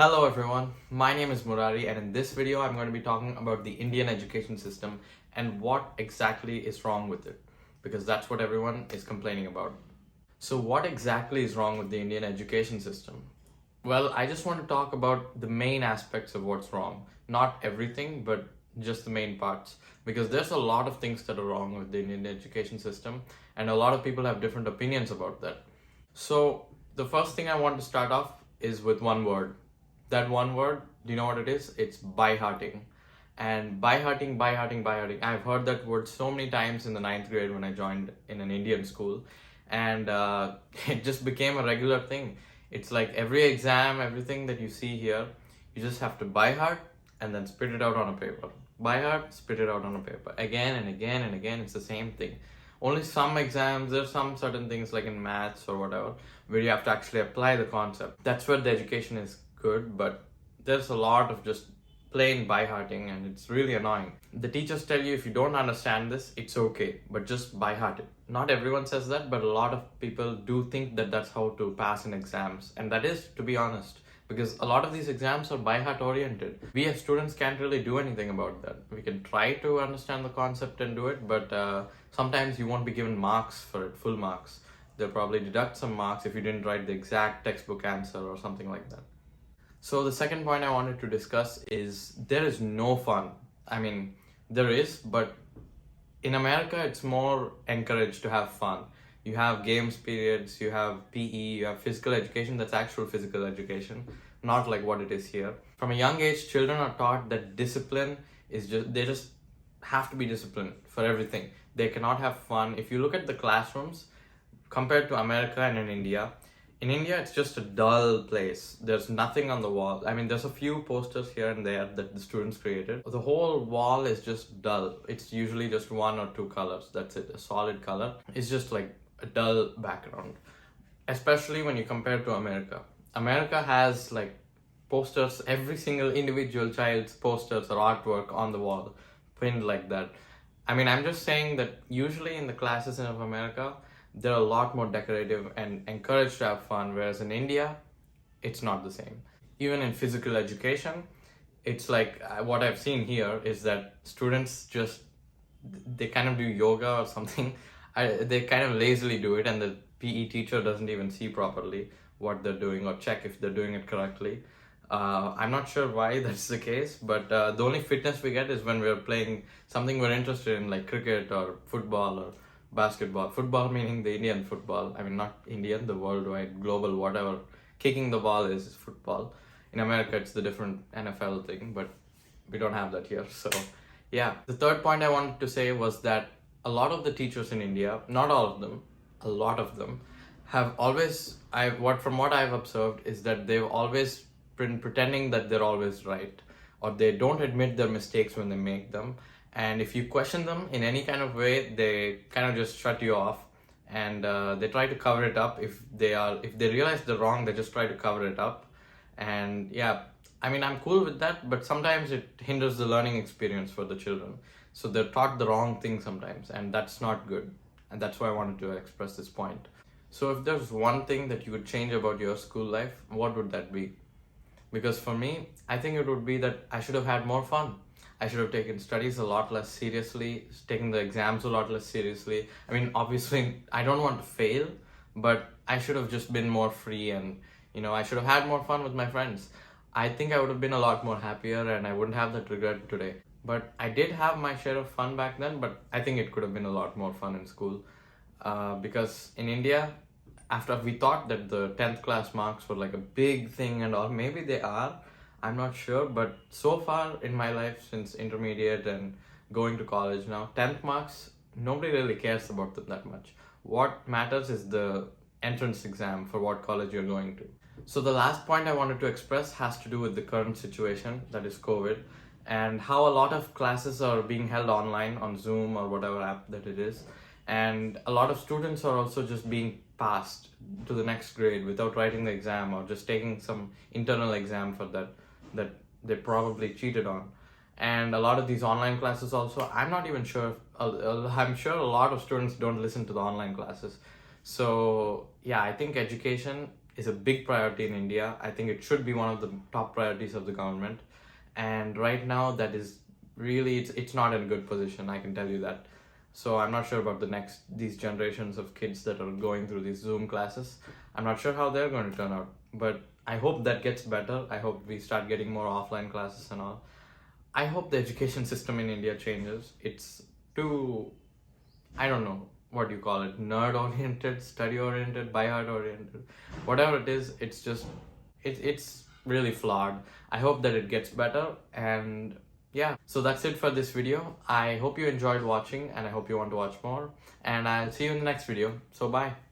Hello everyone, my name is Murari and in this video I'm going to be talking about the Indian education system and what exactly is wrong with it, because that's what everyone is complaining about. So what exactly is wrong with the Indian education system? Well, I just want to talk about the main aspects of what's wrong. Not everything, but just the main parts. Because there's a lot of things that are wrong with the Indian education system, and a lot of people have different opinions about that. So, the first thing I want to start off is with one word. That one word, do you know what it is? It's by-hearting. And by-hearting. I've heard that word so many times in the ninth grade when I joined in an Indian school, and it just became a regular thing. It's like every exam, everything that you see here, you just have to by heart and then spit it out on a paper. By heart, spit it out on a paper. Again and again and again, it's the same thing. Only some exams, there's some certain things like in maths or whatever, where you have to actually apply the concept. That's where the education is good, but there's a lot of just plain by-hearting and it's really annoying. The teachers tell you if you don't understand this, it's okay, but just by-heart it. Not everyone says that, but a lot of people do think that that's how to pass in exams. And that is, to be honest, because a lot of these exams are by-heart oriented. We as students can't really do anything about that. We can try to understand the concept and do it, but sometimes you won't be given marks for it, full marks. They'll probably deduct some marks if you didn't write the exact textbook answer or something like that. So the second point I wanted to discuss is there is no fun. I mean, there is, but in America, it's more encouraged to have fun. You have games periods, you have PE, you have physical education, that's actual physical education, not like what it is here. From a young age, children are taught that discipline is they just have to be disciplined for everything. They cannot have fun. If you look at the classrooms, compared to America and in India, it's just a dull place. There's nothing on the wall. I mean, there's a few posters here and there that the students created. The whole wall is just dull. It's usually just one or two colors. That's it, a solid color. It's just like a dull background, especially when you compare to America. America has like posters, every single individual child's posters or artwork on the wall, pinned like that. I mean, I'm just saying that usually in the classes of America, they're a lot more decorative and encouraged to have fun, whereas in India, it's not the same. Even in physical education, it's like what I've seen here is that students just, they kind of do yoga or something. They kind of lazily do it, and the PE teacher doesn't even see properly what they're doing or check if they're doing it correctly. I'm not sure why that's the case, but the only fitness we get is when we're playing something we're interested in, like cricket or football or basketball. Football meaning the Indian football. I mean, not Indian, the worldwide, global, whatever. Kicking the ball is football. In America, it's the different NFL thing, but we don't have that here. So, yeah. The third point I wanted to say was that a lot of the teachers in India, not all of them, a lot of them, have always, from what I've observed, is that they've always been pretending that they're always right, or they don't admit their mistakes when they make them. And if you question them in any kind of way, they kind of just shut you off, and they try to cover it up. If they realize they're wrong, they just try to cover it up. And yeah, I mean, I'm cool with that, but sometimes it hinders the learning experience for the children. So they're taught the wrong thing sometimes, and that's not good. And that's why I wanted to express this point. So if there's one thing that you would change about your school life, what would that be? Because for me, I think it would be that I should have had more fun. I should have taken studies a lot less seriously, taken the exams a lot less seriously. I mean, obviously, I don't want to fail, but I should have just been more free, and, I should have had more fun with my friends. I think I would have been a lot more happier and I wouldn't have that regret today. But I did have my share of fun back then, but I think it could have been a lot more fun in school. Because in India, after we thought that the 10th class marks were like a big thing and all, maybe they are, I'm not sure, but so far in my life, since intermediate and going to college now, 10th marks, nobody really cares about them that much. What matters is the entrance exam for what college you're going to. So the last point I wanted to express has to do with the current situation, that is COVID, and how a lot of classes are being held online on Zoom or whatever app that it is. And a lot of students are also just being passed to the next grade without writing the exam, or just taking some internal exam for that they probably cheated on. And a lot of these online classes also, I'm not even sure, I'm sure a lot of students don't listen to the online classes. So yeah, I think education is a big priority in India. I think it should be one of the top priorities of the government. And right now, that is really, it's not in a good position, I can tell you that. So I'm not sure about these generations of kids that are going through these Zoom classes. I'm not sure how they're going to turn out, but I hope that gets better. I hope we start getting more offline classes and all. I hope the education system in India changes. It's too, I don't know what you call it, nerd oriented, study oriented, by heart oriented, whatever it is. It's really flawed. I hope that it gets better. And yeah, so that's it for this video. I hope you enjoyed watching, and I hope you want to watch more, and I'll see you in the next video. So bye.